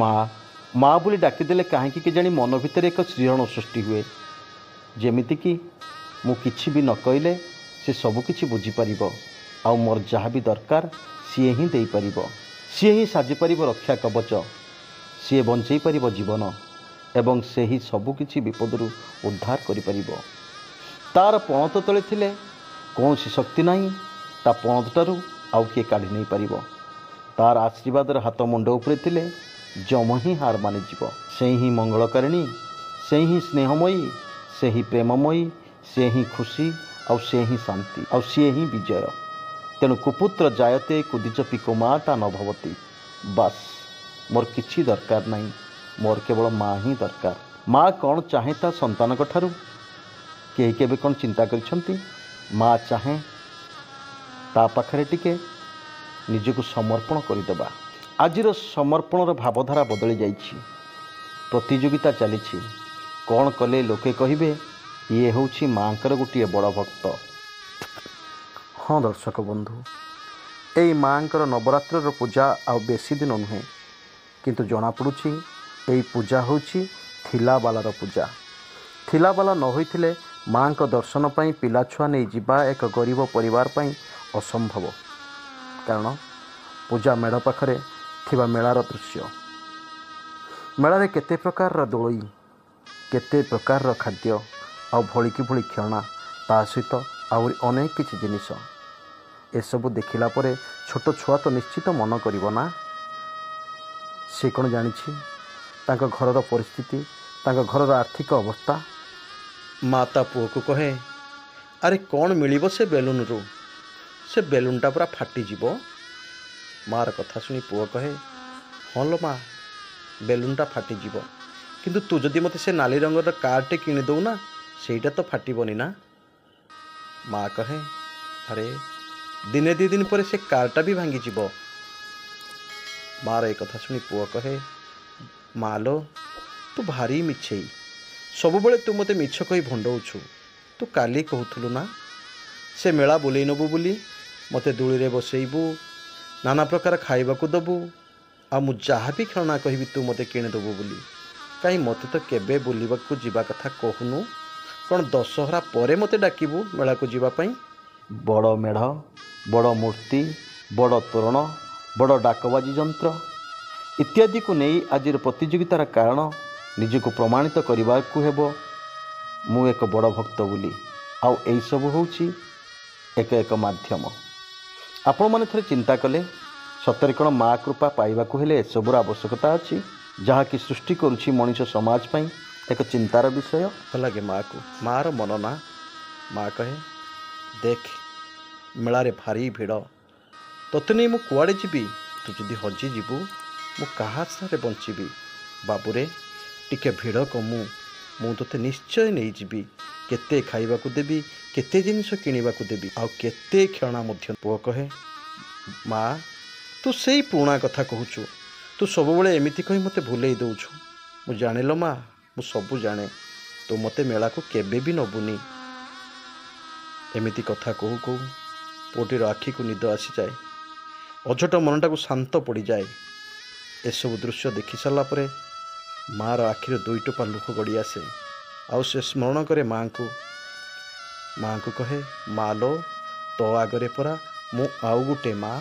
माँ माँ बोली डाकिदेले कहीं केजाणी मन भितर एक श्रीहरण सृष्टि हुए जेमितिकी मु किछि भी न कहले से सबकिछि बुझीपर आउ मोर जहाँ भी दरकार सी ही दे पार सी ही साजिपर रक्षा कवच सी बंचई पार जीवन एवं से ही सबकिछि विपदरू उद्धार करिपारिब। तार पणत तले थिले कौन शक्ति नहीं ता पणतटारू आउ किए काढ़ी नहीं पारिब। तार आशीर्वादर हाथ मुंड उपरे थिले जम ही हार मानिजिव। से ही मंगलकारिणी से ही स्नेहमयी से ही प्रेममयी से ही खुशी आउ से ही शांति आउ सी ही विजय। तेणु कुपुत्र जायते कुदिचपी कुमाता न भवती। बास मोर किछि दरकार नहीं, मोर केवल माँ ही दरकार। माँ कौन चाहे ता संतान ठारू कहीं केबे कौन चिंता करिसंती? माँ चाहे ता पाखरे टिके निजको समर्पण करदेबा। आजिर समर्पणर भावधारा बदली जाइछि। प्रतियोगिता चलीछि कौन कले लोके कहिबे ये होछि माँकर गोटे बड़ भक्त। हाँ दर्शक बंधु, यही माँकर नवरात्र पूजा आ बेसी दिन नुहे किंतु जना पड़ुछि यही पूजा होछि थिलाबालार पूजा। थिलाबाला न होइथिले माँ को दर्शन पाई पिला छुआ नहीं जिबा एक गरीब परिवार पाई असंभव। कारण पूजा मेढ़ पाखरे थिबा मेलार दृश्य। मेलारे केते प्रकार दोली केते प्रकार खाद्य आ भली कि भली खेलना ता सहित आहुरी अनेक किछि जिनिस एसबू देखिला परे छोट छुआ तो निश्चित मन करिवो ना। से कौन जानी तांका घरर परिस्थिति तांका घरर आर्थिक अवस्था। माता पुओ को कहे अरे कौन मिलिबो से बेलून रू से बेलूनटा पूरा फाटीजिब। मार कथा शुणी पुओ कहे हाँ लो माँ बेलूनटा फाटीजिब किंतु तू जदि मते से नाली रंगर कारटे किणी दौ ना सेटा तो फाटबनी ना। माँ कहे अरे दिने दी दिन पर से कारटा भी भांगीजिब। मार एक कथा शुणी पुओ कहे माँ लो तू भारी मिछेई सब बेले तू मते मिछ कही भंडौछु। तू काली कहूथुलु ना से मेला बुलेई नबु बोली मते दूली रे बसेइबु नाना प्रकार खाइबाकू दबु आ मु जहाँ भी खेलना कहबी तू मते किणी दबु बोली। कहीं मते तो केबे बुलिबाकू जीवा कथा कहूनु कौन दशहरा परे मते डाकिबु मेला को जीवा पाई। बड़ मेढ़ बड़ मूर्ति बड़ तोरण बड़ डाकबाजी यंत्र इत्यादि को नहीं आज प्रतियोगितार कारण निजको प्रमाणित करने को हेबो मु एक बड़ भक्त बोली। आउ यही सब होची एक एक माध्यम। आपण माने थरे चिंता कले सतरे कौन माँ कृपा पाइबाकू हेले एसबूर आवश्यकता अच्छी जहाँकि सृष्टि करुछि मनीष समाज पाई एक चिंतार विषय लगे। माँ को मार मन ना। माँ कहे देख मेलारे भारी भिड़ तोते नहीं मु कुआड़े जीवी तू जदि हजि जीवु मु कहा सारे बंचीबी। बाबूरे टिके भिड़ कमु मु तोते निश्चय नहीं जीवी केते खाइबाकू देबी केते जिनिस किनिबाकू देबी आउ केते खेलना मध्य। पुओ कहे माँ तू सेई पुराणा कथा कहूचु तू सब बेले एमिति कही मते भूलेई दउछु। मु जानिलो माँ मु सबू जाने तू मते मेला को केबे भी नबुनी। एमिति कथा कहू कहू पुओटीर आखि को निद आसी जाए अझट मनटा को शांत पड़ जाए। एसबू दृश्य देखि सारा पर मार आखिर दुई टोपा लुह गड़ी आसे आउ से स्मरण करे माँ को कहे माँ लो तो आगरे परा मु आउ गुटे माँ